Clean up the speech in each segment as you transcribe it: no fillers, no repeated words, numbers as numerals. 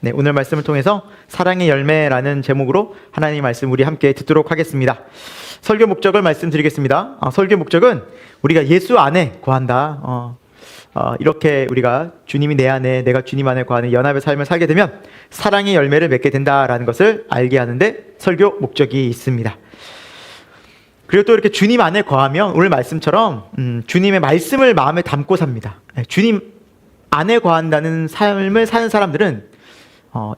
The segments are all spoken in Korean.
네, 오늘 말씀을 통해서 사랑의 열매라는 제목으로 하나님의 말씀 우리 함께 듣도록 하겠습니다. 설교 목적을 말씀드리겠습니다. 설교 목적은 우리가 예수 안에 거한다. 이렇게 우리가 주님이 내 안에, 내가 주님 안에 거하는 연합의 삶을 살게 되면 사랑의 열매를 맺게 된다라는 것을 알게 하는데 설교 목적이 있습니다. 그리고 또 이렇게 주님 안에 거하면 오늘 말씀처럼 주님의 말씀을 마음에 담고 삽니다. 주님 안에 거한다는 삶을 사는 사람들은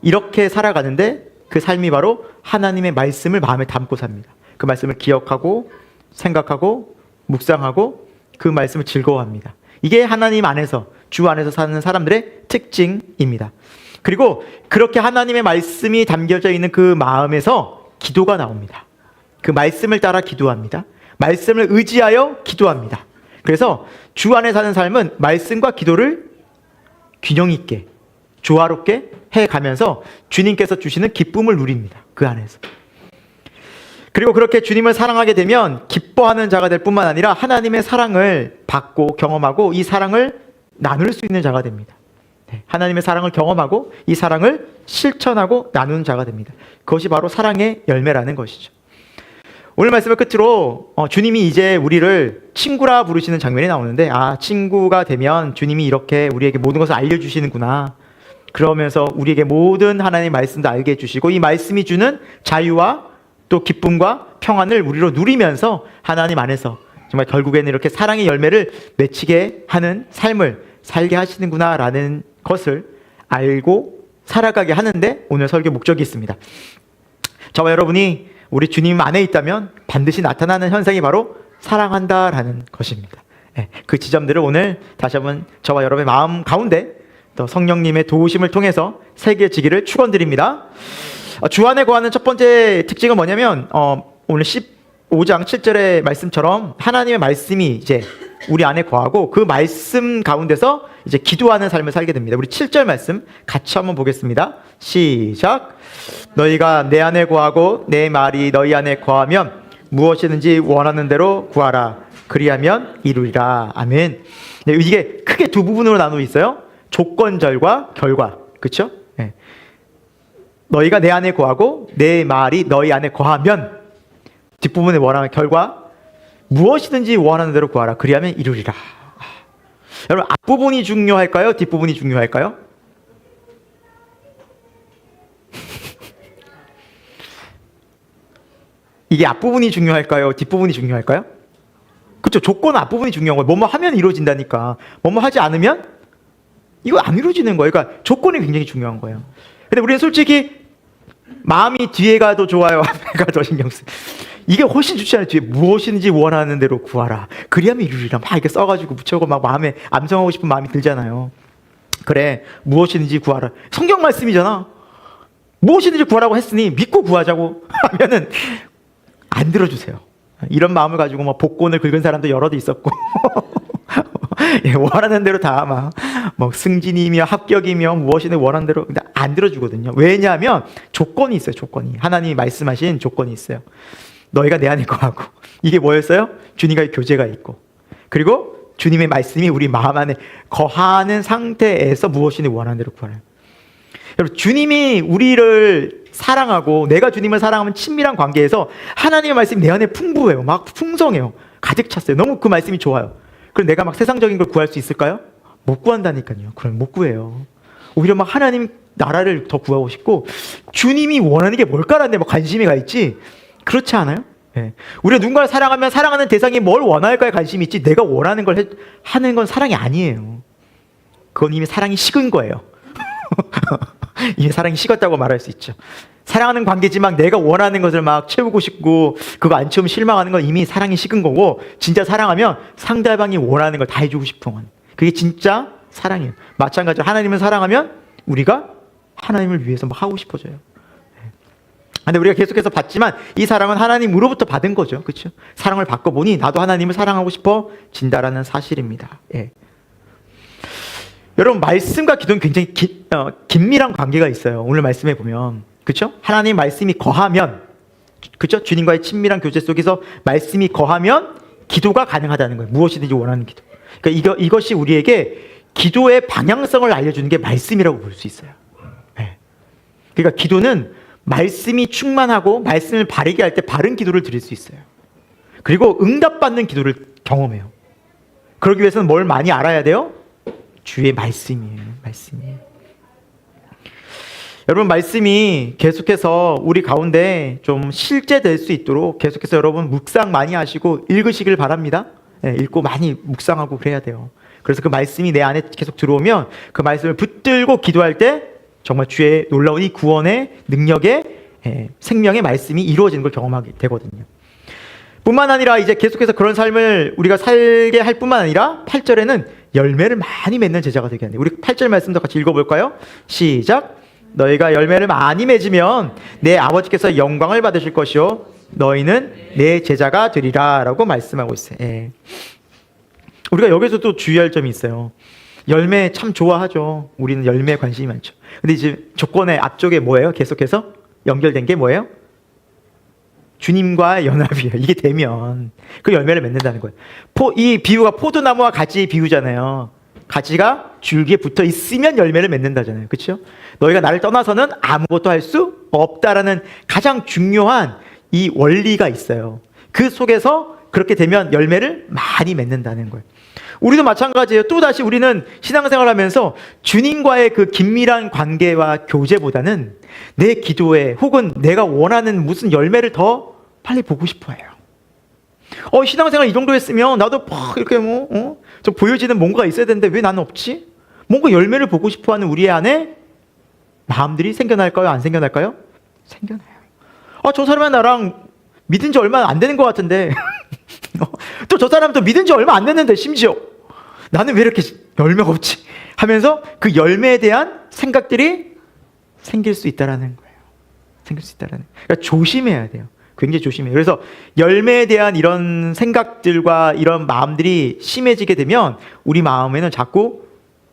이렇게 살아가는데 그 삶이 바로 하나님의 말씀을 마음에 담고 삽니다. 그 말씀을 기억하고 생각하고 묵상하고 그 말씀을 즐거워합니다. 이게 하나님 안에서, 주 안에서 사는 사람들의 특징입니다. 그리고 그렇게 하나님의 말씀이 담겨져 있는 그 마음에서 기도가 나옵니다. 그 말씀을 따라 기도합니다. 말씀을 의지하여 기도합니다. 그래서 주 안에 사는 삶은 말씀과 기도를 균형 있게, 조화롭게 해가면서 주님께서 주시는 기쁨을 누립니다. 그 안에서. 그리고 그렇게 주님을 사랑하게 되면 기뻐하는 자가 될 뿐만 아니라 하나님의 사랑을 받고 경험하고 이 사랑을 나눌 수 있는 자가 됩니다. 하나님의 사랑을 경험하고 이 사랑을 실천하고 나누는 자가 됩니다. 그것이 바로 사랑의 열매라는 것이죠. 오늘 말씀을 끝으로 주님이 이제 우리를 친구라 부르시는 장면이 나오는데, 친구가 되면 주님이 이렇게 우리에게 모든 것을 알려주시는구나. 그러면서 우리에게 모든 하나님의 말씀도 알게 해주시고 이 말씀이 주는 자유와 또 기쁨과 평안을 우리로 누리면서 하나님 안에서 정말 결국에는 이렇게 사랑의 열매를 맺히게 하는 삶을 살게 하시는구나라는 것을 알고 살아가게 하는데 오늘 설교 목적이 있습니다. 저와 여러분이 우리 주님 안에 있다면 반드시 나타나는 현상이 바로 사랑한다라는 것입니다. 그 지점들을 오늘 다시 한번 저와 여러분의 마음 가운데 또 성령님의 도우심을 통해서 새겨지기를 축원드립니다. 주 안에 거하는 첫 번째 특징은 뭐냐면 오늘 15장 7절의 말씀처럼 하나님의 말씀이 이제 우리 안에 거하고 그 말씀 가운데서 이제 기도하는 삶을 살게 됩니다. 우리 7절 말씀 같이 한번 보겠습니다. 시작. 너희가 내 안에 거하고 내 말이 너희 안에 거하면 무엇이든지 원하는 대로 구하라. 그리하면 이루리라. 아멘. 네, 이게 크게 두 부분으로 나누어 있어요. 조건절과 결과. 그렇죠? 네. 너희가 내 안에 거하고 내 말이 너희 안에 거하면 뒷부분에 원하는 결과 무엇이든지 원하는 대로 구하라. 그리하면 이루리라. 여러분 앞부분이 중요할까요? 뒷부분이 중요할까요? 이게 앞부분이 중요할까요? 뒷부분이 중요할까요? 그렇죠. 조건은 앞부분이 중요한 거예요. 뭐뭐 하면 이루어진다니까. 뭐뭐 하지 않으면 이거 안 이루어지는 거예요. 그러니까 조건이 굉장히 중요한 거예요. 근데 우리는 솔직히 마음이 뒤에가 더 좋아요? 앞에가 더 신경 쓰여요? 이게 훨씬 좋지 않아요? 뒤에 무엇인지 원하는 대로 구하라. 그리하면 이루리라. 막 이렇게 써가지고 붙여고 막 마음에 암송하고 싶은 마음이 들잖아요. 그래, 무엇이든지 구하라. 성경 말씀이잖아. 무엇이든지 구하라고 했으니 믿고 구하자고 하면은 안 들어주세요. 이런 마음을 가지고 막 복권을 긁은 사람도 여럿 있었고 원하는 대로 다 막 승진이며 합격이며 무엇이든 원하는 대로 근데 안 들어주거든요. 왜냐하면 조건이 있어요. 조건이. 하나님이 말씀하신 조건이 있어요. 너희가 내 안에 거하고 이게 뭐였어요? 주님과의 교제가 있고 그리고 주님의 말씀이 우리 마음 안에 거하는 상태에서 무엇이든 원하는 대로 구하라. 여러분 주님이 우리를 사랑하고 내가 주님을 사랑하면 친밀한 관계에서 하나님의 말씀이 내 안에 풍부해요. 막 풍성해요. 가득 찼어요. 너무 그 말씀이 좋아요. 그럼 내가 막 세상적인 걸 구할 수 있을까요? 못 구한다니까요. 그럼 못 구해요. 오히려 막 하나님 나라를 더 구하고 싶고 주님이 원하는 게 뭘까라는 데 막 관심이 가 있지 그렇지 않아요? 네. 우리가 누군가를 사랑하면 사랑하는 대상이 뭘 원할까에 관심이 있지 내가 원하는 걸 하는 건 사랑이 아니에요. 그건 이미 사랑이 식은 거예요. 이미 사랑이 식었다고 말할 수 있죠. 사랑하는 관계지만 내가 원하는 것을 막 채우고 싶고 그거 안 채우면 실망하는 건 이미 사랑이 식은 거고 진짜 사랑하면 상대방이 원하는 걸 다 해주고 싶은 건 그게 진짜 사랑이에요. 마찬가지로 하나님을 사랑하면 우리가 하나님을 위해서 막 하고 싶어져요. 근데 우리가 계속해서 받지만 이 사랑은 하나님으로부터 받은 거죠. 그렇죠? 사랑을 받고 보니 나도 하나님을 사랑하고 싶어진다라는 사실입니다. 예. 여러분 말씀과 기도는 굉장히 긴밀한 관계가 있어요. 오늘 말씀에 보면 그렇죠? 하나님 말씀이 거하면 그렇죠? 주님과의 친밀한 교제 속에서 말씀이 거하면 기도가 가능하다는 거예요. 무엇이든지 원하는 기도. 그러니까 이것이 우리에게 기도의 방향성을 알려주는 게 말씀이라고 볼 수 있어요. 네. 그러니까 기도는 말씀이 충만하고 말씀을 바르게 할 때 바른 기도를 드릴 수 있어요. 그리고 응답받는 기도를 경험해요. 그러기 위해서는 뭘 많이 알아야 돼요? 주의 말씀이에요. 말씀이에요. 여러분, 말씀이 계속해서 우리 가운데 좀 실제될 수 있도록 계속해서 여러분 묵상 많이 하시고 읽으시길 바랍니다. 네, 읽고 많이 묵상하고 그래야 돼요. 그래서 그 말씀이 내 안에 계속 들어오면 그 말씀을 붙들고 기도할 때 정말 주의 놀라운 이 구원의 능력의 생명의 말씀이 이루어지는 걸 경험하게 되거든요. 뿐만 아니라 이제 계속해서 그런 삶을 우리가 살게 할 뿐만 아니라 8절에는 열매를 많이 맺는 제자가 되게 하네요. 우리 8절 말씀도 같이 읽어볼까요? 시작. 너희가 열매를 많이 맺으면 내 아버지께서 영광을 받으실 것이요 너희는 내 제자가 되리라 라고 말씀하고 있어요. 우리가 여기서 또 주의할 점이 있어요. 열매 참 좋아하죠. 우리는 열매에 관심이 많죠. 근데 이제 조건의 앞쪽에 뭐예요? 계속해서 연결된 게 뭐예요? 주님과의 연합이에요. 이게 되면 그 열매를 맺는다는 거예요. 이 비유가 포도나무와 가지의 비유잖아요. 가지가 줄기에 붙어 있으면 열매를 맺는다잖아요. 그렇죠? 너희가 나를 떠나서는 아무것도 할 수 없다라는 가장 중요한 이 원리가 있어요. 그 속에서 그렇게 되면 열매를 많이 맺는다는 거예요. 우리도 마찬가지예요. 또다시 우리는 신앙생활 하면서 주님과의 그 긴밀한 관계와 교제보다는 내 기도에 혹은 내가 원하는 무슨 열매를 더 빨리 보고 싶어 해요. 신앙생활 이 정도 했으면 나도 막 이렇게 좀 보여지는 뭔가가 있어야 되는데 왜 나는 없지? 뭔가 열매를 보고 싶어 하는 우리 안에 마음들이 생겨날까요? 안 생겨날까요? 생겨나요. 저 사람은 나랑 믿은 지 얼마 안 되는 것 같은데 또 저 사람도 믿은 지 얼마 안 됐는데 심지어 나는 왜 이렇게 열매가 없지? 하면서 그 열매에 대한 생각들이 생길 수 있다라는 거예요. 생길 수 있다라는. 그러니까 조심해야 돼요. 굉장히 조심해요. 그래서 열매에 대한 이런 생각들과 이런 마음들이 심해지게 되면 우리 마음에는 자꾸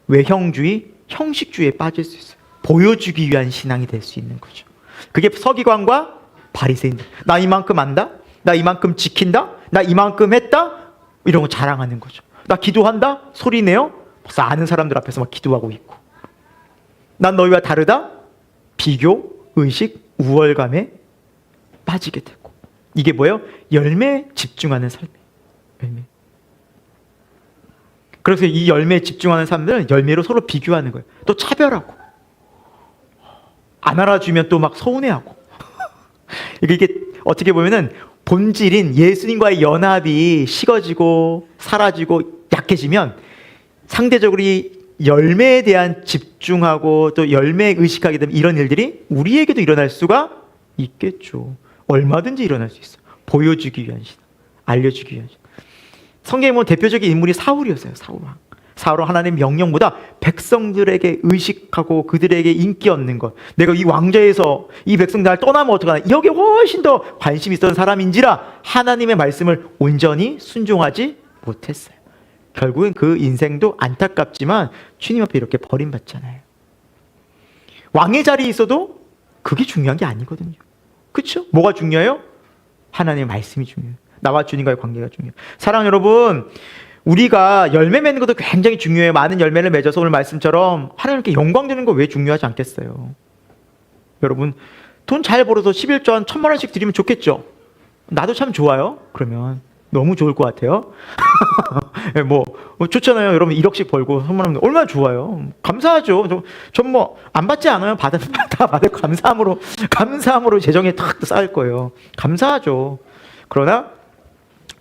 외형주의, 형식주의에 빠질 수 있어요. 보여주기 위한 신앙이 될 수 있는 거죠. 그게 서기관과 바리새인들. 나 이만큼 안다? 나 이만큼 지킨다? 나 이만큼 했다? 이런 거 자랑하는 거죠. 나 기도한다? 소리내요? 벌써 아는 사람들 앞에서 막 기도하고 있고. 난 너희와 다르다? 비교, 의식, 우월감에 빠지게 되고. 이게 뭐예요? 열매에 집중하는 삶이에요. 열매. 그래서 이 열매에 집중하는 사람들은 열매로 서로 비교하는 거예요. 또 차별하고. 안 알아주면 또 막 서운해하고. 이게 어떻게 보면은 본질인 예수님과의 연합이 식어지고 사라지고 약해지면 상대적으로 이 열매에 대한 집중하고 또 열매에 의식하게 되면 이런 일들이 우리에게도 일어날 수가 있겠죠. 얼마든지 일어날 수 있어요. 보여주기 위한 신앙, 알려주기 위한 신앙. 성경에 보면 대표적인 인물이 사울이었어요. 사울은 하나님의 명령보다 백성들에게 의식하고 그들에게 인기 얻는 것. 내가 이 왕좌에서 이 백성 날 떠나면 어떡하나. 여기에 훨씬 더 관심이 있었던 사람인지라 하나님의 말씀을 온전히 순종하지 못했어요. 결국엔 그 인생도 안타깝지만 주님 앞에 이렇게 버림받잖아요. 왕의 자리에 있어도 그게 중요한 게 아니거든요. 그렇죠? 뭐가 중요해요? 하나님의 말씀이 중요해요. 나와 주님과의 관계가 중요해요. 사랑 여러분, 우리가 열매 맺는 것도 굉장히 중요해요. 많은 열매를 맺어서 오늘 말씀처럼 하나님께 영광 되는 거 왜 중요하지 않겠어요? 여러분, 돈 잘 벌어서 11조 한 1,000만 원씩 드리면 좋겠죠? 나도 참 좋아요. 그러면 너무 좋을 것 같아요. 뭐 좋잖아요. 여러분 1억씩 벌고 3만 원 얼마나 좋아요. 감사하죠. 전 뭐 안 받지 않아요. 다 받을 감사함으로 재정에 탁 쌓일 거예요. 감사하죠. 그러나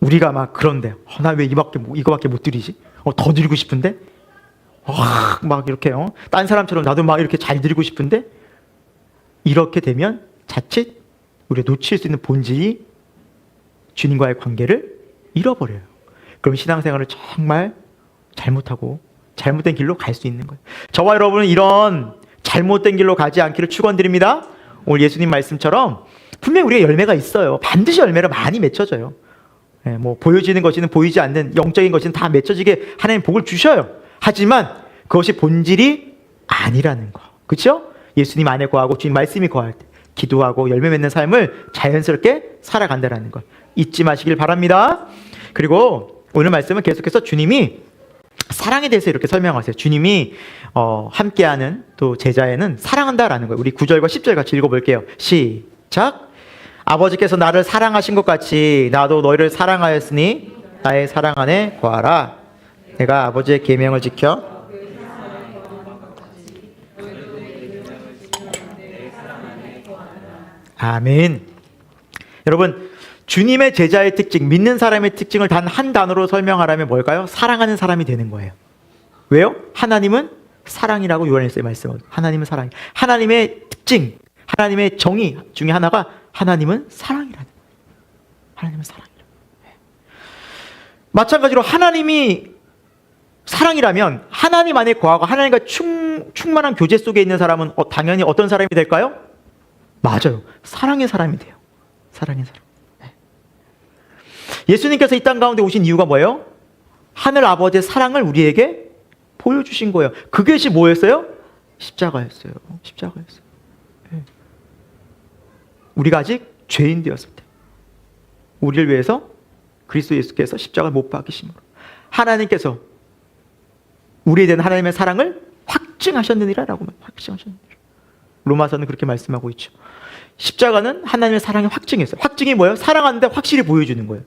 우리가 막 그런데 나 왜 이거밖에 못 드리지? 더 드리고 싶은데? 막 이렇게요. 딴 사람처럼 나도 막 이렇게 잘 드리고 싶은데? 이렇게 되면 자칫 우리가 놓칠 수 있는 본질이 주님과의 관계를 잃어버려요. 그럼 신앙생활을 정말 잘못하고 잘못된 길로 갈 수 있는 거예요. 저와 여러분은 이런 잘못된 길로 가지 않기를 축원드립니다. 오늘 예수님 말씀처럼 분명히 우리가 열매가 있어요. 반드시 열매를 많이 맺혀져요. 뭐 보여지는 것이든 보이지 않는 영적인 것이든 다 맺혀지게 하나님 복을 주셔요. 하지만 그것이 본질이 아니라는 거. 그렇죠? 예수님 안에 거하고 주님 말씀이 거할 때 기도하고 열매 맺는 삶을 자연스럽게 살아간다는 것 잊지 마시길 바랍니다. 그리고 오늘 말씀은 계속해서 주님이 사랑에 대해서 이렇게 설명하세요. 주님이 함께하는 또 제자에는 사랑한다라는 거예요. 우리 9절과 10절 같이 읽어볼게요. 시작. 아버지께서 나를 사랑하신 것 같이 나도 너희를 사랑하였으니 나의 사랑 안에 거하라. 내가 아버지의 계명을 지켜 아멘. 여러분, 주님의 제자의 특징, 믿는 사람의 특징을 단 한 단어로 설명하라면 뭘까요? 사랑하는 사람이 되는 거예요. 왜요? 하나님은 사랑이라고 요한일서에 말씀하고, 하나님은 사랑. 하나님의 특징, 하나님의 정의 중에 하나가 하나님은 사랑이라는 거예요. 하나님은 사랑이라는 거예요. 마찬가지로 하나님이 사랑이라면 하나님 안에 거하고 하나님과 충만한 교제 속에 있는 사람은 당연히 어떤 사람이 될까요? 맞아요. 사랑의 사람이 돼요. 사랑의 사람. 예수님께서 이 땅 가운데 오신 이유가 뭐예요? 하늘 아버지의 사랑을 우리에게 보여주신 거예요. 그것이 뭐였어요? 십자가였어요. 십자가였어요. 네. 우리가 아직 죄인 되었을 때 우리를 위해서 그리스도 예수께서 십자가를 못 박이심으로 하나님께서 우리에 대한 하나님의 사랑을 확증하셨느니라라고 확증하셨느니라. 로마서는 그렇게 말씀하고 있죠. 십자가는 하나님의 사랑의 확증이었어요. 확증이 뭐예요? 사랑하는데 확실히 보여주는 거예요.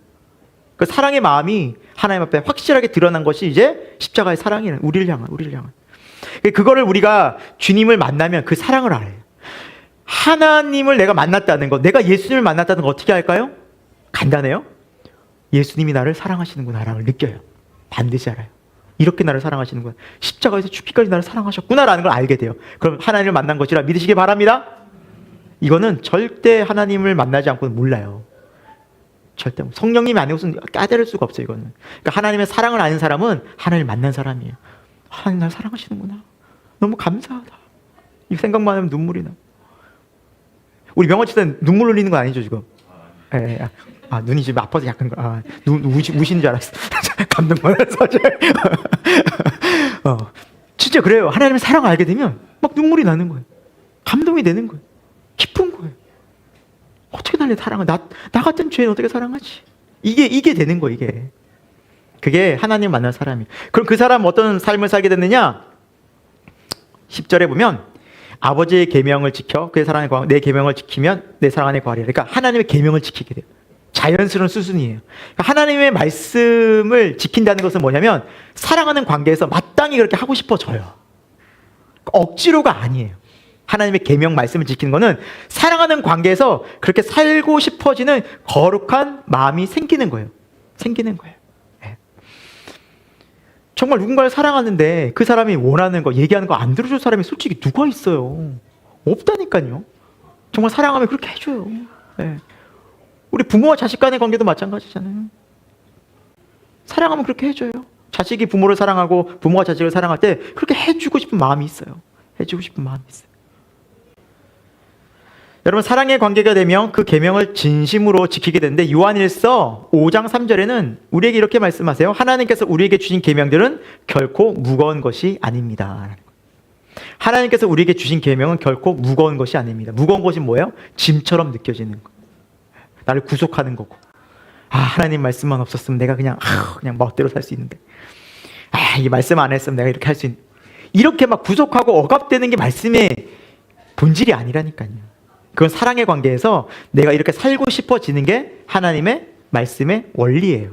그 사랑의 마음이 하나님 앞에 확실하게 드러난 것이 이제 십자가의 사랑이에요. 우리를 향한. 그거를 우리가 주님을 만나면 그 사랑을 알아요. 하나님을 내가 만났다는 것, 내가 예수님을 만났다는 거 어떻게 할까요? 간단해요. 예수님이 나를 사랑하시는구나라는 걸 느껴요. 반드시 알아요. 이렇게 나를 사랑하시는구나. 십자가에서 죽기까지 나를 사랑하셨구나라는 걸 알게 돼요. 그럼 하나님을 만난 것이라 믿으시기 바랍니다. 이거는 절대 하나님을 만나지 않고는 몰라요. 절대. 성령님이 아니고서는 깨달을 수가 없어요. 이거는. 그러니까 하나님의 사랑을 아는 사람은 하나님을 만난 사람이에요. 하나님 나를 사랑하시는구나. 너무 감사하다. 이 생각만 하면 눈물이 나. 우리 명언 때 눈물 흘리는 거 아니죠 지금? 예. 눈이 지금 아파서 약간 우시는 줄 알았어. 감동받아서. 진짜 그래요. 하나님의 사랑을 알게 되면 막 눈물이 나는 거예요. 감동이 되는 거예요. 기쁜 거예요. 어떻게 날 사랑을 나 같은 죄인 어떻게 사랑하지? 이게 되는 거예요. 이게. 그게 하나님 만난 사람이에요. 그럼 그 사람 어떤 삶을 살게 됐느냐? 10절에 보면 아버지의 계명을 지켜 그의 사랑 안에 거하고 내 계명을 지키면 내 사랑 안에 거하리라. 그러니까 하나님의 계명을 지키게 돼요. 자연스러운 수순이에요. 그러니까 하나님의 말씀을 지킨다는 것은 뭐냐면 사랑하는 관계에서 마땅히 그렇게 하고 싶어져요. 억지로가 아니에요. 하나님의 계명 말씀을 지키는 것은 사랑하는 관계에서 그렇게 살고 싶어지는 거룩한 마음이 생기는 거예요. 네. 정말 누군가를 사랑하는데 그 사람이 원하는 거, 얘기하는 거 안 들어줄 사람이 솔직히 누가 있어요? 없다니까요. 정말 사랑하면 그렇게 해줘요. 네. 우리 부모와 자식 간의 관계도 마찬가지잖아요. 사랑하면 그렇게 해줘요. 자식이 부모를 사랑하고 부모가 자식을 사랑할 때 그렇게 해주고 싶은 마음이 있어요. 해주고 싶은 마음이 있어요. 여러분, 사랑의 관계가 되면 그 계명을 진심으로 지키게 되는데 요한일서 5장 3절에는 우리에게 이렇게 말씀하세요. 하나님께서 우리에게 주신 계명들은 결코 무거운 것이 아닙니다. 하나님께서 우리에게 주신 계명은 결코 무거운 것이 아닙니다. 무거운 것이 뭐예요? 짐처럼 느껴지는 거. 나를 구속하는 거고. 하나님 말씀만 없었으면 내가 그냥 멋대로 살 수 있는데. 이 말씀 안 했으면 내가 이렇게 할 수 있는. 이렇게 막 구속하고 억압되는 게 말씀의 본질이 아니라니까요. 그건 사랑의 관계에서 내가 이렇게 살고 싶어지는 게 하나님의 말씀의 원리예요.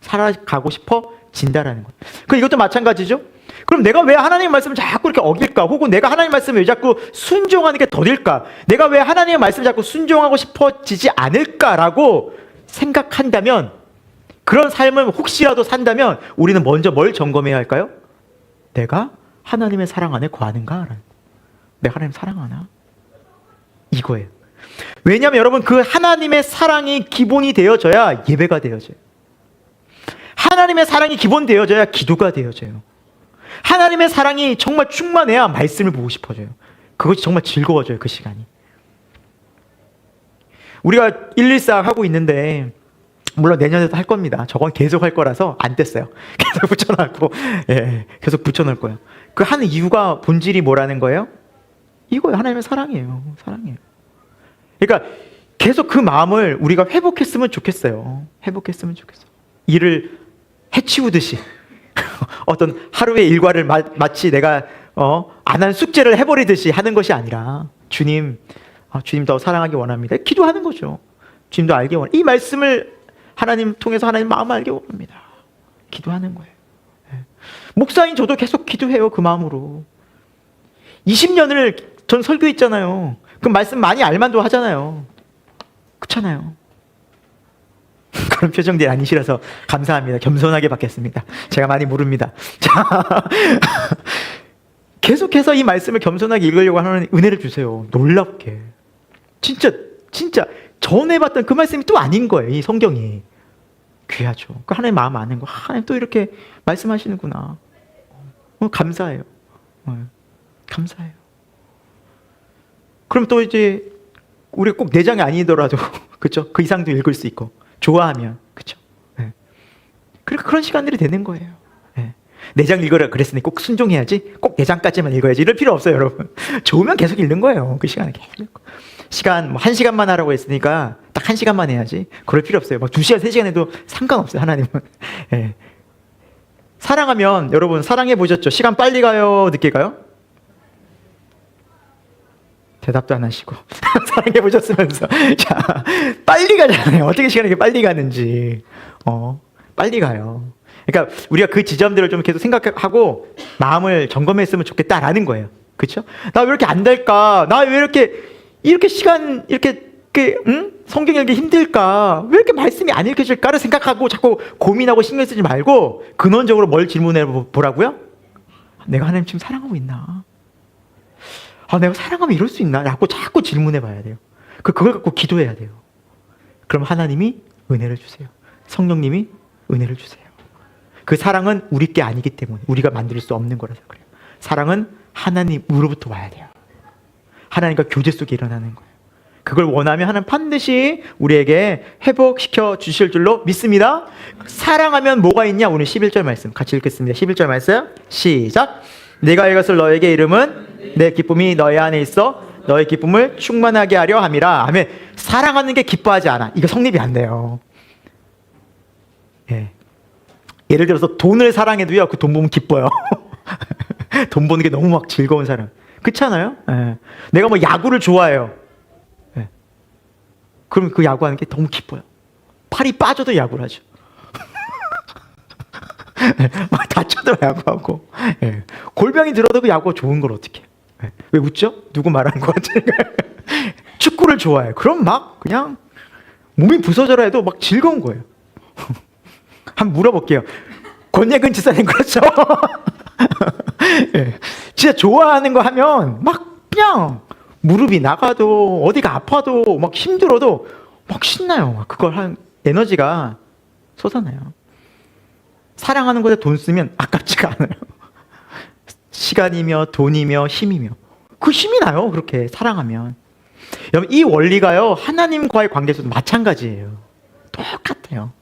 살아가고 싶어진다라는 것. 그럼 이것도 마찬가지죠. 그럼 내가 왜 하나님의 말씀을 자꾸 이렇게 어길까? 혹은 내가 하나님의 말씀을 왜 자꾸 순종하는 게 더딜까? 내가 왜 하나님의 말씀을 자꾸 순종하고 싶어지지 않을까라고 생각한다면, 그런 삶을 혹시라도 산다면 우리는 먼저 뭘 점검해야 할까요? 내가 하나님의 사랑 안에 거하는가? 내가 하나님 사랑하나? 이거예요. 왜냐하면 여러분, 그 하나님의 사랑이 기본이 되어져야 예배가 되어져요. 하나님의 사랑이 기본 되어져야 기도가 되어져요. 하나님의 사랑이 정말 충만해야 말씀을 보고 싶어져요. 그것이 정말 즐거워져요. 그 시간이. 우리가 114 하고 있는데 물론 내년에도 할 겁니다. 저건 계속 할 거라서 안 뗐어요. 계속 붙여놨고, 계속 붙여놓을 거예요. 그 하는 이유가 본질이 뭐라는 거예요? 이거예요. 하나님의 사랑이에요. 그러니까 계속 그 마음을 우리가 회복했으면 좋겠어요. 일을 해치우듯이 어떤 하루의 일과를 마치 내가 안 한 숙제를 해버리듯이 하는 것이 아니라 주님, 주님 더 사랑하기 원합니다. 기도하는 거죠. 주님도 알기 원합니다. 이 말씀을 하나님 통해서 하나님 마음을 알기 원합니다. 기도하는 거예요. 목사인 저도 계속 기도해요. 그 마음으로. 20년을 전 설교했잖아요. 그 말씀 많이 알만도 하잖아요. 그렇잖아요. 그런 표정들이 아니시라서 감사합니다. 겸손하게 받겠습니다. 제가 많이 모릅니다. 자, 계속해서 이 말씀을 겸손하게 읽으려고 하는 은혜를 주세요. 놀랍게. 진짜 전에 봤던 그 말씀이 또 아닌 거예요. 이 성경이. 귀하죠. 그 하나님 마음 아는 거. 하나님 또 이렇게 말씀하시는구나. 감사해요. 감사해요. 그럼 또 이제 우리가 꼭 내장이 아니더라도 그렇죠? 그 이상도 읽을 수 있고 좋아하면 그렇죠? 그러니까 그런 시간들이 되는 거예요. 내장 읽으라 그랬으니 꼭 순종해야지. 꼭 내장까지만 읽어야지. 이럴 필요 없어요, 여러분. 좋으면 계속 읽는 거예요. 그 시간에 계속. 시간 뭐 1시간만 하라고 했으니까 딱 1시간만 해야지. 그럴 필요 없어요. 막 2시간, 3시간 해도 상관없어요, 하나님은. 사랑하면 여러분 사랑해 보셨죠? 시간 빨리 가요, 늦게 가요? 대답도 안 하시고 사랑해 보셨으면서 자, 빨리 가잖아요. 어떻게 시간이 이렇게 빨리 가는지. 빨리 가요. 그러니까 우리가 그 지점들을 좀 계속 생각하고 마음을 점검했으면 좋겠다라는 거예요. 그렇죠? 나 왜 이렇게 안 될까? 나 왜 이렇게 시간 성경 읽기 힘들까? 왜 이렇게 말씀이 안 읽혀질까를 생각하고 자꾸 고민하고 신경 쓰지 말고 근원적으로 뭘 질문해 보라고요? 내가 하나님 지금 사랑하고 있나? 내가 사랑하면 이럴 수 있나? 자꾸 질문해 봐야 돼요. 그걸 갖고 기도해야 돼요. 그럼 하나님이 은혜를 주세요. 성령님이 은혜를 주세요. 그 사랑은 우리 게 아니기 때문에 우리가 만들 수 없는 거라서 그래요. 사랑은 하나님으로부터 와야 돼요. 하나님과 교제 속에 일어나는 거예요. 그걸 원하면 하나님 반드시 우리에게 회복시켜 주실 줄로 믿습니다. 사랑하면 뭐가 있냐? 오늘 11절 말씀 같이 읽겠습니다. 11절 말씀 시작. 내가 이것을 너에게 이름은 내 기쁨이 너희 안에 있어 너의 기쁨을 충만하게 하려 함이라. 아멘. 사랑하는 게 기뻐하지 않아. 이거 성립이 안 돼요. 예를 들어서 돈을 사랑해도요, 그 돈 보면 기뻐요. 돈 버는 게 너무 막 즐거운 사람. 그렇잖아요? 내가 뭐 야구를 좋아해요. 그럼 그 야구하는 게 너무 기뻐요. 팔이 빠져도 야구를 하죠. 막 다쳐도 야구하고. 골병이 들어도 그 야구가 좋은 걸 어떻게 해요? 왜 웃죠? 누구 말하는 것 같아요? 축구를 좋아해요. 그럼 막 그냥 몸이 부서져라 해도 막 즐거운 거예요. 한번 물어볼게요. 권예근 지사님 그렇죠? 진짜 좋아하는 거 하면 막 그냥 무릎이 나가도 어디가 아파도 막 힘들어도 막 신나요. 그걸 한 에너지가 솟아나요. 사랑하는 것에 돈 쓰면 아깝지가 않아요. 시간이며 돈이며 힘이며 그 힘이 나요. 그렇게 사랑하면. 여러분 이 원리가요 하나님과의 관계에서도 마찬가지예요. 똑같아요.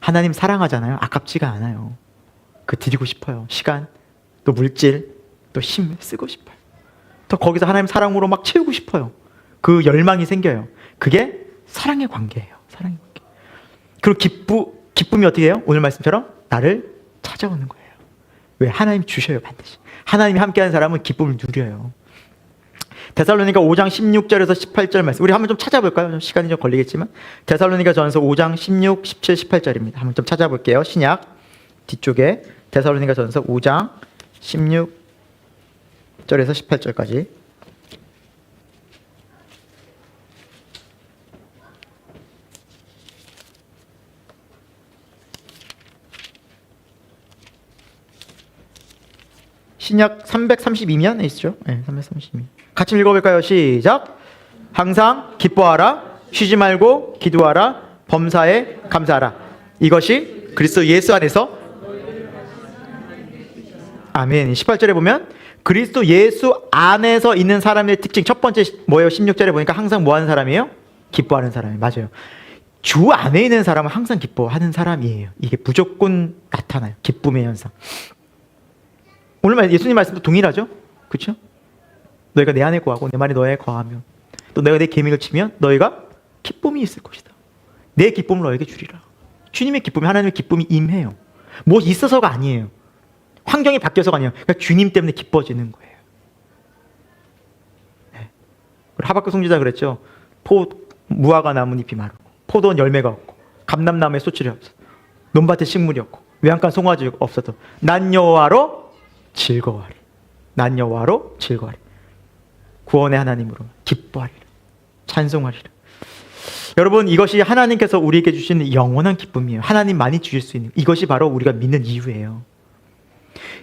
하나님 사랑하잖아요. 아깝지가 않아요. 그 드리고 싶어요. 시간, 또 물질, 또 힘 쓰고 싶어요. 또 거기서 하나님 사랑으로 막 채우고 싶어요. 그 열망이 생겨요. 그게 사랑의 관계예요. 사랑의 관계. 그리고 기쁨이 어떻게 해요? 오늘 말씀처럼 나를 찾아오는 거예요. 왜? 하나님 주셔요. 반드시. 하나님이 함께하는 사람은 기쁨을 누려요. 데살로니가 5장 16절에서 18절 말씀. 우리 한번 좀 찾아볼까요? 시간이 좀 걸리겠지만. 데살로니가 전서 5장 16, 17, 18절입니다. 한번 좀 찾아볼게요. 신약 뒤쪽에 데살로니가 전서 5장 16절에서 18절까지. 신약 332면 있죠? 네, 332면. 같이 읽어볼까요? 시작. 항상 기뻐하라. 쉬지 말고 기도하라. 범사에 감사하라. 이것이 그리스도 예수 안에서 아멘. 18절에 보면 그리스도 예수 안에서 있는 사람의 특징 첫 번째 뭐예요? 16절에 보니까 항상 뭐 하는 사람이에요? 기뻐하는 사람이에요. 맞아요. 주 안에 있는 사람은 항상 기뻐하는 사람이에요. 이게 무조건 나타나요. 기쁨의 현상. 오늘 예수님 말씀도 동일하죠? 그렇죠? 너희가 내 안에 거하고 내 말이 너에 거하면 또 내가 내 계명을 지키면 너희가 기쁨이 있을 것이다. 내 기쁨을 너에게 주리라. 주님의 기쁨이 하나님의 기쁨이 임해요. 뭐 있어서가 아니에요. 환경이 바뀌어서가 아니에요. 그러니까 주님 때문에 기뻐지는 거예요. 네. 하박국 선지자 그랬죠. 무화과 나뭇잎이 마르고 포도원 열매가 없고 감람나무에 소출이 없어 논밭에 식물이 없고 외양간 송아지 없어도 난 여호와로 즐거워하리. 난 여호와로 즐거워하리. 구원의 하나님으로 기뻐하리라. 찬송하리라. 여러분, 이것이 하나님께서 우리에게 주시는 영원한 기쁨이에요. 하나님만이 주실 수 있는, 이것이 바로 우리가 믿는 이유예요.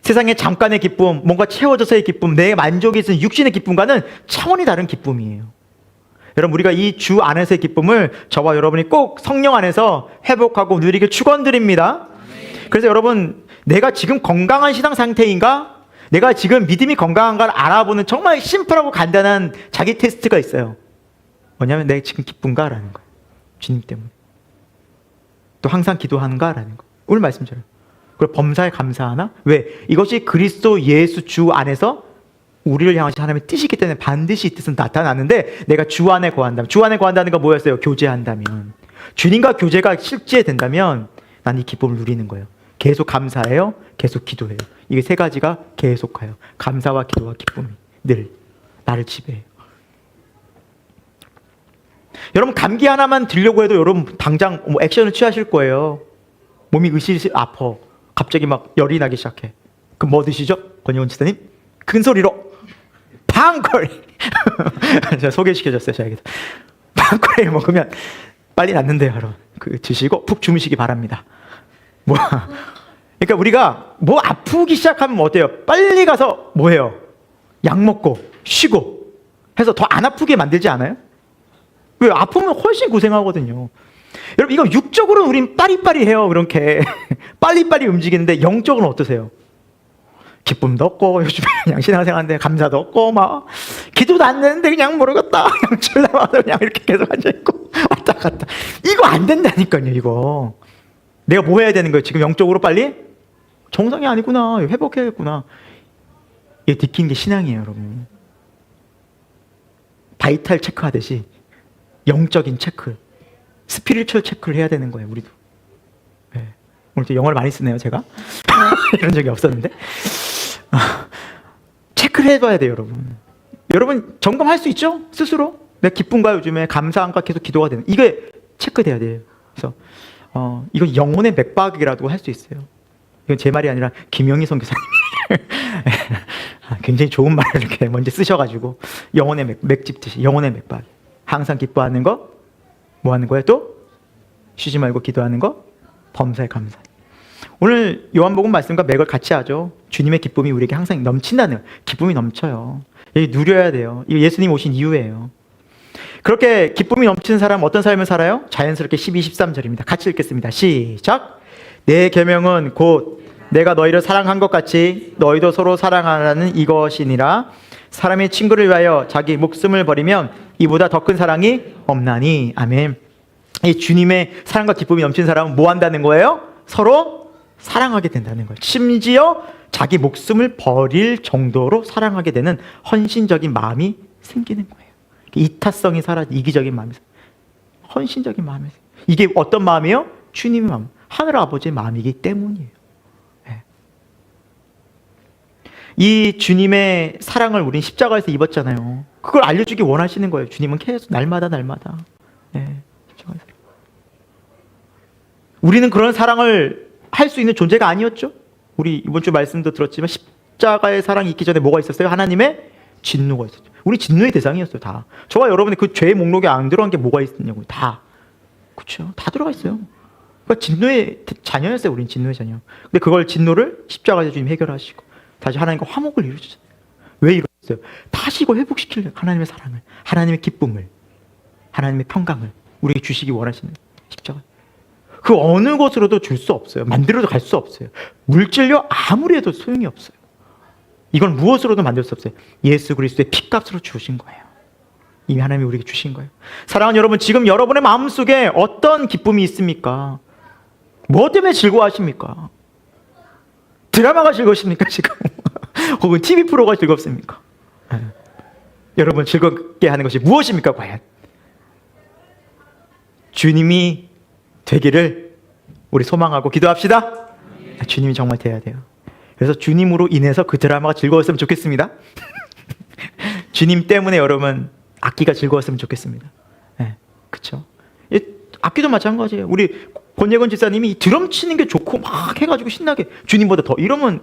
세상의 잠깐의 기쁨, 뭔가 채워져서의 기쁨, 내 만족이 있는 육신의 기쁨과는 차원이 다른 기쁨이에요. 여러분, 우리가 이 주 안에서의 기쁨을 저와 여러분이 꼭 성령 안에서 회복하고 누리길 축원드립니다. 그래서 여러분, 내가 지금 건강한 신앙 상태인가? 내가 지금 믿음이 건강한가를 알아보는 정말 심플하고 간단한 자기 테스트가 있어요. 뭐냐면 내가 지금 기쁜가? 라는 거예요. 주님 때문에. 또 항상 기도하는가? 라는 거예요. 오늘 말씀처럼. 그리고 범사에 감사하나? 왜? 이것이 그리스도 예수 주 안에서 우리를 향하신 하나님의 뜻이기 때문에 반드시 이 뜻은 나타나는데, 내가 주 안에 거한다면, 주 안에 거한다는 건 뭐였어요? 교제한다면, 주님과 교제가 실제된다면 난 이 기쁨을 누리는 거예요. 계속 감사해요. 계속 기도해요. 이게 세 가지가 계속해요. 감사와 기도와 기쁨이 늘 나를 지배해요. 여러분, 감기 하나만 들려고 해도 여러분 당장 액션을 취하실 거예요. 몸이 으실으실 아파. 갑자기 막 열이 나기 시작해. 그럼 뭐 드시죠? 권영훈 지사님? 큰 소리로 방콜. 제가 소개시켜줬어요, 저에게도. 방콜 먹으면 빨리 낫는데요, 여러분. 드시고 푹 주무시기 바랍니다. 그러니까 우리가 뭐 아프기 시작하면 뭐 어때요? 빨리 가서 뭐 해요? 약 먹고 쉬고 해서 더 안 아프게 만들지 않아요? 왜? 아프면 훨씬 고생하거든요. 여러분, 이거 육적으로는 우린 빠리빠리해요. 그렇게 빨리빨리 움직이는데 영적으로는 어떠세요? 기쁨도 없고, 요즘에 그냥 신앙생활하는데 감사도 없고, 막 기도도 안 되는데 그냥 모르겠다, 그냥 출라마다 그냥 이렇게 계속 앉아있고 왔다 갔다. 이거 안 된다니까요. 이거 내가 뭐 해야 되는 거예요? 지금 영적으로 빨리? 정상이 아니구나, 회복해야겠구나. 이게 느끼는 게 신앙이에요, 여러분. 바이탈 체크하듯이 영적인 체크, 스피리추얼 체크를 해야 되는 거예요, 우리도. 네. 오늘 또 영어를 많이 쓰네요, 제가. 이런 적이 없었는데. 체크를 해봐야 돼요, 여러분. 여러분, 점검할 수 있죠? 스스로? 내가 기쁜가, 요즘에 감사한가, 계속 기도가 되는. 이게 체크돼야 돼요. 그래서 이건 영혼의 맥박이라고 할 수 있어요. 이건 제 말이 아니라 김영희 선교사님이 굉장히 좋은 말을 이렇게 먼저 쓰셔가지고, 영혼의 맥집듯이 영혼의 맥박. 항상 기뻐하는 거, 뭐 하는 거예요? 또 쉬지 말고 기도하는 거, 범사에 감사. 오늘 요한복음 말씀과 맥을 같이 하죠. 주님의 기쁨이 우리에게 항상 넘친다는 거예요. 기쁨이 넘쳐요. 이게 누려야 돼요. 이거 예수님 오신 이유예요. 그렇게 기쁨이 넘치는 사람, 어떤 삶을 살아요? 자연스럽게 12, 13절입니다. 같이 읽겠습니다. 시작. 내 계명은 곧 내가 너희를 사랑한 것 같이 너희도 서로 사랑하라는 이것이니라. 사람의 친구를 위하여 자기 목숨을 버리면 이보다 더 큰 사랑이 없나니. 아멘. 이 주님의 사랑과 기쁨이 넘치는 사람은 뭐 한다는 거예요? 서로 사랑하게 된다는 거예요. 심지어 자기 목숨을 버릴 정도로 사랑하게 되는 헌신적인 마음이 생기는 거예요. 이타성이 사라져, 이기적인 마음이, 헌신적인 마음이. 이게 어떤 마음이에요? 주님의 마음, 하늘 아버지의 마음이기 때문이에요. 네. 이 주님의 사랑을 우린 십자가에서 입었잖아요. 그걸 알려주기 원하시는 거예요. 주님은 계속 날마다. 네. 십자가에서. 우리는 그런 사랑을 할 수 있는 존재가 아니었죠. 우리 이번 주 말씀도 들었지만 십자가의 사랑이 있기 전에 뭐가 있었어요? 하나님의 진노가 있었죠. 우리 진노의 대상이었어요. 다. 저와 여러분의 그 죄의 목록에 안 들어간 게 뭐가 있었냐고요. 다. 그렇죠. 다 들어가 있어요. 그러니까 진노의 자녀였어요. 우린 진노의 자녀. 근데 그걸 진노를 십자가에서 주님 해결하시고 다시 하나님과 화목을 이루셨어요. 왜 이루셨어요? 다시 이걸 회복시키려고 하나님의 사랑을, 하나님의 기쁨을, 하나님의 평강을 우리에게 주시기 원하시는 십자가. 그 어느 것으로도 줄 수 없어요. 만들어도 갈 수 없어요. 물질로 아무리 해도 소용이 없어요. 이건 무엇으로도 만들 수 없어요. 예수 그리스도의 피값으로 주신 거예요. 이미 하나님이 우리에게 주신 거예요. 사랑하는 여러분, 지금 여러분의 마음속에 어떤 기쁨이 있습니까? 뭐 때문에 즐거워하십니까? 드라마가 즐거우십니까 지금? 혹은 TV 프로가 즐겁습니까? 여러분 즐겁게 하는 것이 무엇입니까 과연? 주님이 되기를 우리 소망하고 기도합시다. 주님이 정말 돼야 돼요. 그래서 주님으로 인해서 그 드라마가 즐거웠으면 좋겠습니다. 주님 때문에 여러분 악기가 즐거웠으면 좋겠습니다. 네, 그렇죠. 악기도 마찬가지예요. 우리 권예건 집사님이 드럼 치는 게 좋고 막 해가지고 신나게 주님보다 더 이러면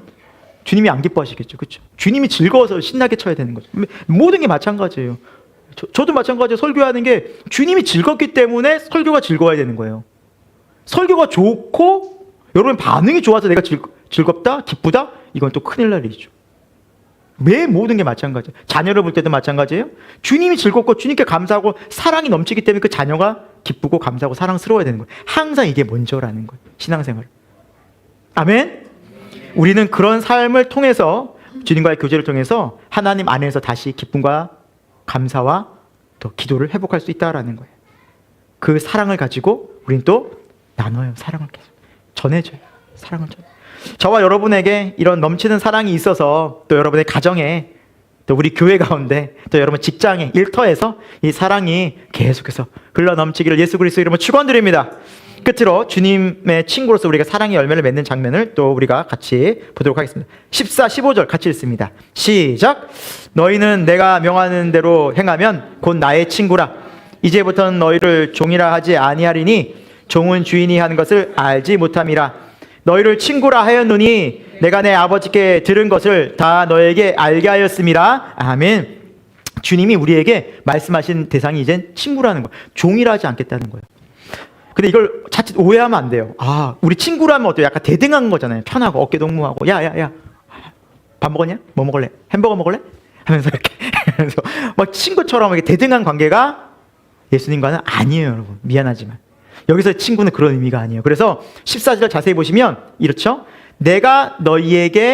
주님이 안 기뻐하시겠죠. 그렇죠? 주님이 즐거워서 신나게 쳐야 되는 거죠. 모든 게 마찬가지예요. 저도 마찬가지예요. 설교하는 게 주님이 즐겁기 때문에 설교가 즐거워야 되는 거예요. 설교가 좋고 여러분 반응이 좋아서 내가 즐겁다, 기쁘다? 이건 또 큰일 날 일이죠. 매 모든 게 마찬가지예요. 자녀를 볼 때도 마찬가지예요. 주님이 즐겁고 주님께 감사하고 사랑이 넘치기 때문에 그 자녀가 기쁘고 감사하고 사랑스러워야 되는 거예요. 항상 이게 먼저라는 거예요. 신앙생활. 아멘? 우리는 그런 삶을 통해서 주님과의 교제를 통해서 하나님 안에서 다시 기쁨과 감사와 또 기도를 회복할 수 있다라는 거예요. 그 사랑을 가지고 우리는 또 나눠요. 사랑을 계속 전해줘요. 사랑을 전해요. 저와 여러분에게 이런 넘치는 사랑이 있어서 또 여러분의 가정에 또 우리 교회 가운데 또 여러분 직장에 일터에서 이 사랑이 계속해서 흘러넘치기를 예수 그리스도 이름으로 축원드립니다. 끝으로 주님의 친구로서 우리가 사랑의 열매를 맺는 장면을 또 우리가 같이 보도록 하겠습니다. 14, 15절 같이 읽습니다. 시작. 너희는 내가 명하는 대로 행하면 곧 나의 친구라. 이제부터는 너희를 종이라 하지 아니하리니 종은 주인이 하는 것을 알지 못함이라. 너희를 친구라 하였노니 내가 내 아버지께 들은 것을 다 너에게 알게 하였음이라. 아멘. 주님이 우리에게 말씀하신 대상이 이젠 친구라는 거예요. 종이라 하지 않겠다는 거예요. 근데 이걸 자칫 오해하면 안 돼요. 아, 우리 친구라면 어때요? 약간 대등한 거잖아요. 편하고 어깨 동무하고 야 밥 먹었냐? 뭐 먹을래? 햄버거 먹을래? 하면서 이렇게 하면서 막 친구처럼 이렇게 대등한 관계가 예수님과는 아니에요, 여러분. 미안하지만 여기서 친구는 그런 의미가 아니에요. 그래서 14절 자세히 보시면 이렇죠. 너희는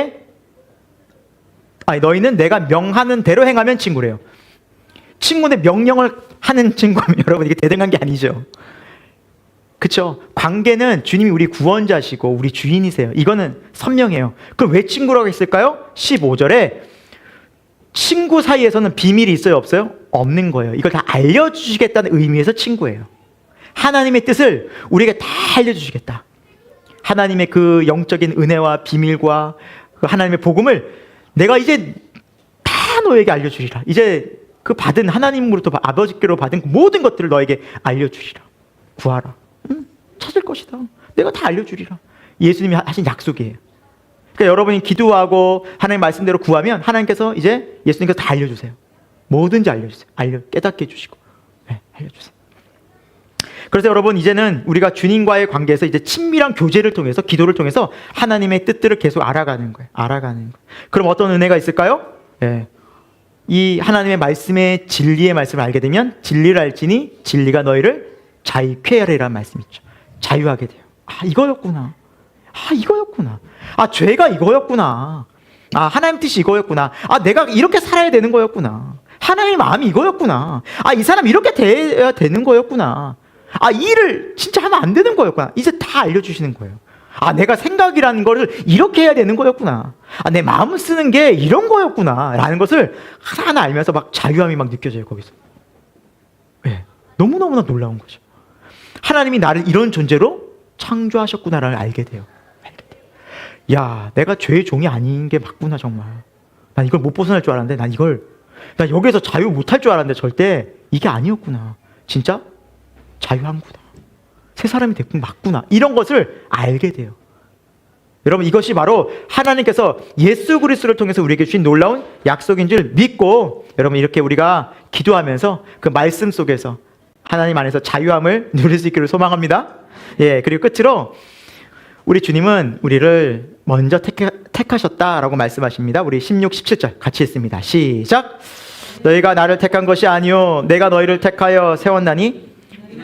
내가 명하는 대로 행하면 친구래요. 친구는 명령을 하는 친구면 여러분 이게 대등한 게 아니죠. 그렇죠? 관계는 주님이 우리 구원자시고 우리 주인이세요. 이거는 선명해요. 그럼 왜 친구라고 했을까요? 15절에 친구 사이에서는 비밀이 있어요, 없어요? 없는 거예요. 이걸 다 알려주시겠다는 의미에서 친구예요. 하나님의 뜻을 우리에게 다 알려주시겠다. 하나님의 그 영적인 은혜와 비밀과 그 하나님의 복음을 내가 이제 다 너에게 알려주리라. 이제 그 받은 하나님으로부터 아버지께로 받은 모든 것들을 너에게 알려주리라. 구하라. 찾을 것이다. 내가 다 알려주리라. 예수님이 하신 약속이에요. 그러니까 여러분이 기도하고 하나님 말씀대로 구하면 하나님께서 이제 예수님께서 다 알려주세요. 뭐든지 알려주세요. 깨닫게 해주시고 알려주세요. 그래서 여러분 이제는 우리가 주님과의 관계에서 이제 친밀한 교제를 통해서 기도를 통해서 하나님의 뜻들을 계속 알아가는 거예요. 그럼 어떤 은혜가 있을까요? 이 하나님의 말씀의 진리의 말씀을 알게 되면 진리를 알지니 진리가 너희를 자유케 하리라는 말씀이 있죠. 자유하게 돼요. 이거였구나. 죄가 이거였구나. 하나님 뜻이 이거였구나. 내가 이렇게 살아야 되는 거였구나. 하나님의 마음이 이거였구나. 이 사람 이렇게 돼야 되는 거였구나. 이 일을 진짜 하면 안 되는 거였구나. 이제 다 알려주시는 거예요. 내가 생각이라는 거를 이렇게 해야 되는 거였구나. 내 마음 쓰는 게 이런 거였구나. 라는 것을 하나하나 알면서 막 자유함이 막 느껴져요, 거기서. 너무너무나 놀라운 거죠. 하나님이 나를 이런 존재로 창조하셨구나를 알게 돼요. 야, 내가 죄의 종이 아닌 게 맞구나, 정말. 난 이걸 못 벗어날 줄 알았는데, 난 여기에서 자유 못할 줄 알았는데, 절대 이게 아니었구나. 진짜 자유한 구나. 새 사람이 됐군, 맞구나. 이런 것을 알게 돼요. 여러분, 이것이 바로 하나님께서 예수 그리스도를 통해서 우리에게 주신 놀라운 약속인 줄 믿고, 여러분, 이렇게 우리가 기도하면서 그 말씀 속에서 하나님 안에서 자유함을 누릴 수 있기를 소망합니다. 그리고 끝으로 우리 주님은 우리를 먼저 택하셨다라고 말씀하십니다. 우리 16, 17절 같이 읽습니다. 시작. 너희가 나를 택한 것이 아니요 내가 너희를 택하여 세웠나니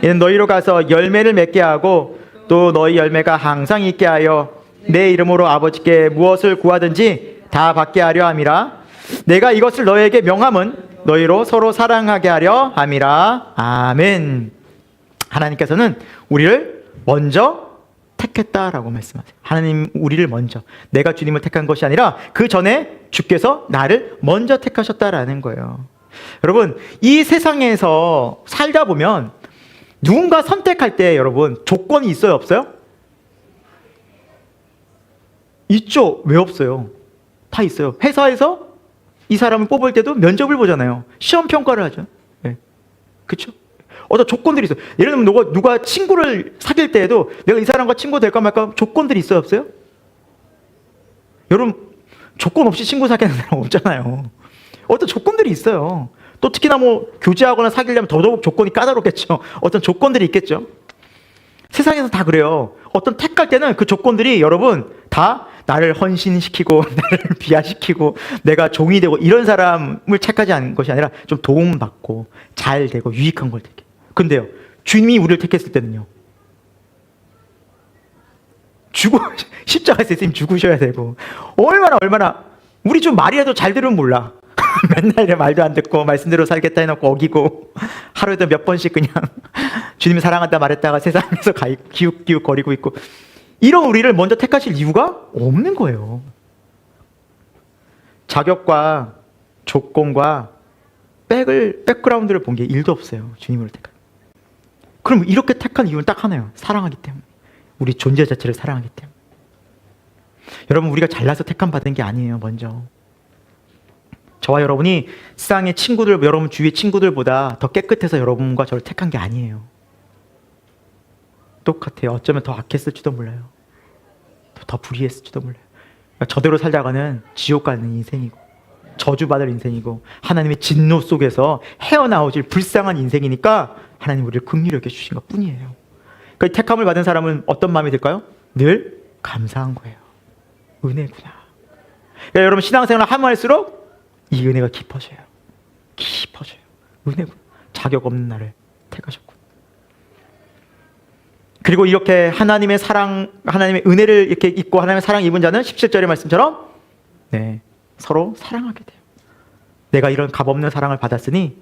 이는 너희로 가서 열매를 맺게 하고 또 너희 열매가 항상 있게 하여 내 이름으로 아버지께 무엇을 구하든지 다 받게 하려 함이라. 내가 이것을 너희에게 명함은 너희로 서로 사랑하게 하려 함이라. 아멘. 하나님께서는 우리를 먼저 택했다라고 말씀하세요. 하나님 우리를 먼저, 내가 주님을 택한 것이 아니라 그 전에 주께서 나를 먼저 택하셨다라는 거예요. 여러분, 이 세상에서 살다 보면 누군가 선택할 때 여러분 조건이 있어요, 없어요? 있죠. 왜 없어요? 다 있어요. 회사에서 이 사람을 뽑을 때도 면접을 보잖아요. 시험 평가를 하죠. 네. 그렇죠? 어떤 조건들이 있어요. 예를 들면 누가 친구를 사귈 때에도 내가 이 사람과 친구 될까 말까 조건들이 있어요, 없어요? 여러분, 조건 없이 친구 사귀는 사람 없잖아요. 어떤 조건들이 있어요. 또 특히나 뭐 교제하거나 사귀려면 더더욱 조건이 까다롭겠죠. 어떤 조건들이 있겠죠. 세상에서 다 그래요. 어떤 택할 때는 그 조건들이 여러분 다 나를 헌신시키고 나를 비하시키고 내가 종이 되고 이런 사람을 택하지 않은 것이 아니라 좀 도움받고 잘 되고 유익한 걸 택해. 근데요, 주님이 우리를 택했을 때는요, 십자가에서 예수님 죽으셔야 되고 얼마나 우리 좀 말이라도 잘 들으면 몰라. 맨날 이래 말도 안 듣고 말씀대로 살겠다 해놓고 어기고 하루에도 몇 번씩 그냥 주님이 사랑한다 말했다가 세상에서 기웃기웃 거리고 있고, 이런 우리를 먼저 택하실 이유가 없는 거예요. 자격과 조건과 백그라운드를 본 게 1도 없어요. 주님을 택한. 그럼 이렇게 택한 이유는 딱 하나예요. 사랑하기 때문에. 우리 존재 자체를 사랑하기 때문에. 여러분, 우리가 잘나서 택함 받은 게 아니에요. 먼저 저와 여러분이 세상의 친구들, 여러분 주위의 친구들보다 더 깨끗해서 여러분과 저를 택한 게 아니에요. 똑같아요. 어쩌면 더 악했을지도 몰라요. 더 불의했을지도 몰라요. 그러니까 저대로 살다가는 지옥 가는 인생이고 저주받을 인생이고 하나님의 진노 속에서 헤어나오질 불쌍한 인생이니까 하나님 우리를 긍휼히 여겨주신 것 뿐이에요. 그러니까 택함을 받은 사람은 어떤 마음이 들까요? 늘 감사한 거예요. 은혜구나. 그러니까 여러분 신앙생활을 하면 할수록 이 은혜가 깊어져요. 은혜구나. 자격 없는 나를 택하셨구나. 그리고 이렇게 하나님의 사랑, 하나님의 은혜를 이렇게 입고 하나님의 사랑 입은 자는 17절의 말씀처럼 서로 사랑하게 돼요. 내가 이런 값없는 사랑을 받았으니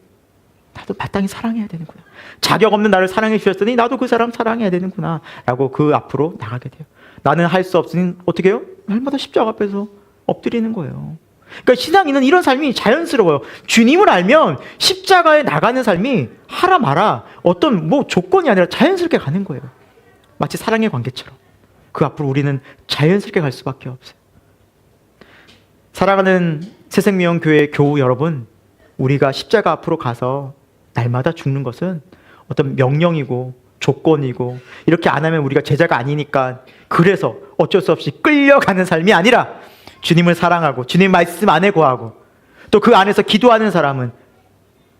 나도 마땅히 사랑해야 되는구나. 자격 없는 나를 사랑해 주셨으니 나도 그 사람 사랑해야 되는구나 라고 그 앞으로 나가게 돼요. 나는 할 수 없으니 어떻게 해요? 날마다 십자가 앞에서 엎드리는 거예요. 그러니까 신앙인은 이런 삶이 자연스러워요. 주님을 알면 십자가에 나가는 삶이 하라 마라 어떤 조건이 아니라 자연스럽게 가는 거예요. 마치 사랑의 관계처럼 그 앞으로 우리는 자연스럽게 갈 수밖에 없어요. 사랑하는 새생명교회 교우 여러분, 우리가 십자가 앞으로 가서 날마다 죽는 것은 어떤 명령이고 조건이고 이렇게 안 하면 우리가 제자가 아니니까 그래서 어쩔 수 없이 끌려가는 삶이 아니라 주님을 사랑하고 주님 말씀 안에 거하고 또 그 안에서 기도하는 사람은,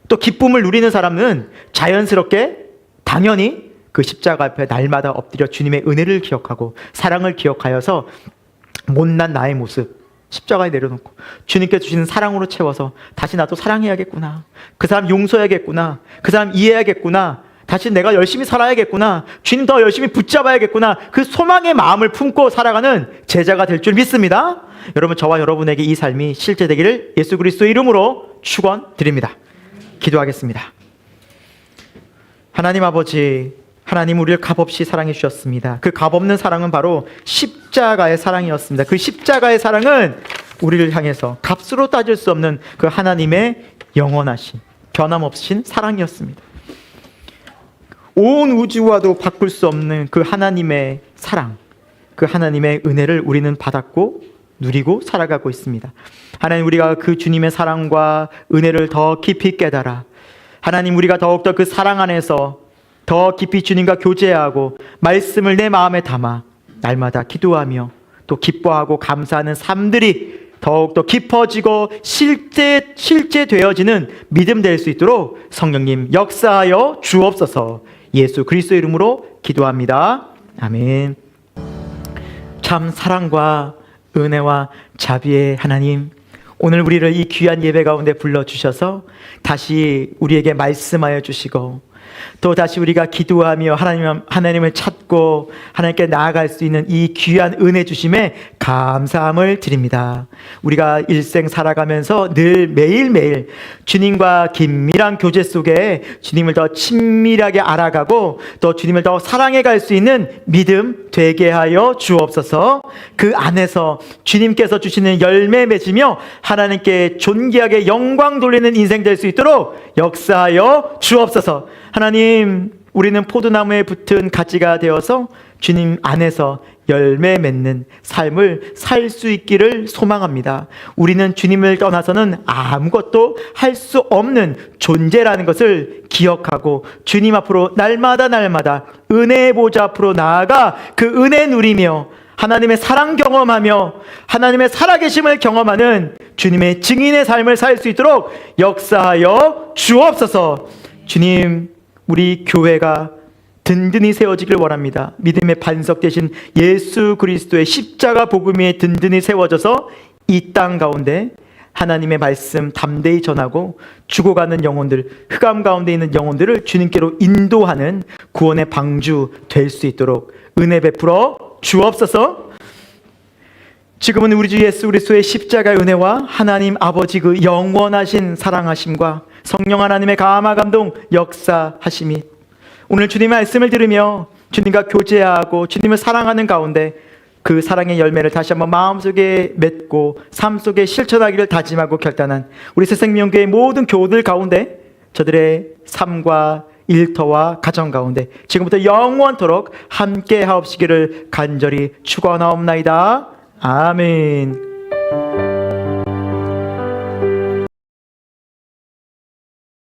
또 기쁨을 누리는 사람은 자연스럽게 당연히 그 십자가 앞에 날마다 엎드려 주님의 은혜를 기억하고 사랑을 기억하여서 못난 나의 모습 십자가에 내려놓고 주님께 주시는 사랑으로 채워서 다시 나도 사랑해야겠구나, 그 사람 용서해야겠구나, 그 사람 이해해야겠구나, 다시 내가 열심히 살아야겠구나, 주님 더 열심히 붙잡아야겠구나, 그 소망의 마음을 품고 살아가는 제자가 될 줄 믿습니다. 여러분, 저와 여러분에게 이 삶이 실제되기를 예수 그리스도의 이름으로 축원드립니다. 기도하겠습니다. 하나님 아버지, 하나님 우리를 값없이 사랑해 주셨습니다. 그 값없는 사랑은 바로 십자가의 사랑이었습니다. 그 십자가의 사랑은 우리를 향해서 값으로 따질 수 없는 그 하나님의 영원하신 변함없으신 사랑이었습니다. 온 우주와도 바꿀 수 없는 그 하나님의 사랑, 그 하나님의 은혜를 우리는 받았고 누리고 살아가고 있습니다. 하나님, 우리가 그 주님의 사랑과 은혜를 더 깊이 깨달아 하나님, 우리가 더욱더 그 사랑 안에서 더 깊이 주님과 교제하고 말씀을 내 마음에 담아 날마다 기도하며 또 기뻐하고 감사하는 삶들이 더욱더 깊어지고 실제되어지는 믿음 될 수 있도록 성령님 역사하여 주옵소서. 예수 그리스도의 이름으로 기도합니다. 아멘. 참 사랑과 은혜와 자비의 하나님, 오늘 우리를 이 귀한 예배 가운데 불러주셔서 다시 우리에게 말씀하여 주시고 또 다시 우리가 기도하며 하나님을 찾고 하나님께 나아갈 수 있는 이 귀한 은혜 주심에 감사함을 드립니다. 우리가 일생 살아가면서 늘 매일매일 주님과 긴밀한 교제 속에 주님을 더 친밀하게 알아가고 또 주님을 더 사랑해 갈 수 있는 믿음 되게 하여 주옵소서. 그 안에서 주님께서 주시는 열매 맺으며 하나님께 존귀하게 영광 돌리는 인생 될 수 있도록 역사하여 주옵소서. 하나님, 우리는 포도나무에 붙은 가지가 되어서 주님 안에서 열매 맺는 삶을 살 수 있기를 소망합니다. 우리는 주님을 떠나서는 아무것도 할 수 없는 존재라는 것을 기억하고 주님 앞으로 날마다 은혜의 보좌 앞으로 나아가 그 은혜 누리며 하나님의 사랑 경험하며 하나님의 살아계심을 경험하는 주님의 증인의 삶을 살 수 있도록 역사하여 주옵소서. 주님, 우리 교회가 든든히 세워지길 원합니다. 믿음의 반석 되신 예수 그리스도의 십자가 복음 위에 든든히 세워져서 이 땅 가운데 하나님의 말씀 담대히 전하고 죽어가는 영혼들, 흑암 가운데 있는 영혼들을 주님께로 인도하는 구원의 방주 될 수 있도록 은혜 베풀어 주옵소서. 지금은 우리 주 예수 그리스도의 십자가의 은혜와 하나님 아버지 그 영원하신 사랑하심과 성령 하나님의 감화 감동 역사하심이 오늘 주님의 말씀을 들으며 주님과 교제하고 주님을 사랑하는 가운데 그 사랑의 열매를 다시 한번 마음속에 맺고 삶 속에 실천하기를 다짐하고 결단한 우리 새생명교회 모든 교우들 가운데 저들의 삶과 일터와 가정 가운데 지금부터 영원토록 함께 하옵시기를 간절히 축원하옵나이다. 아멘.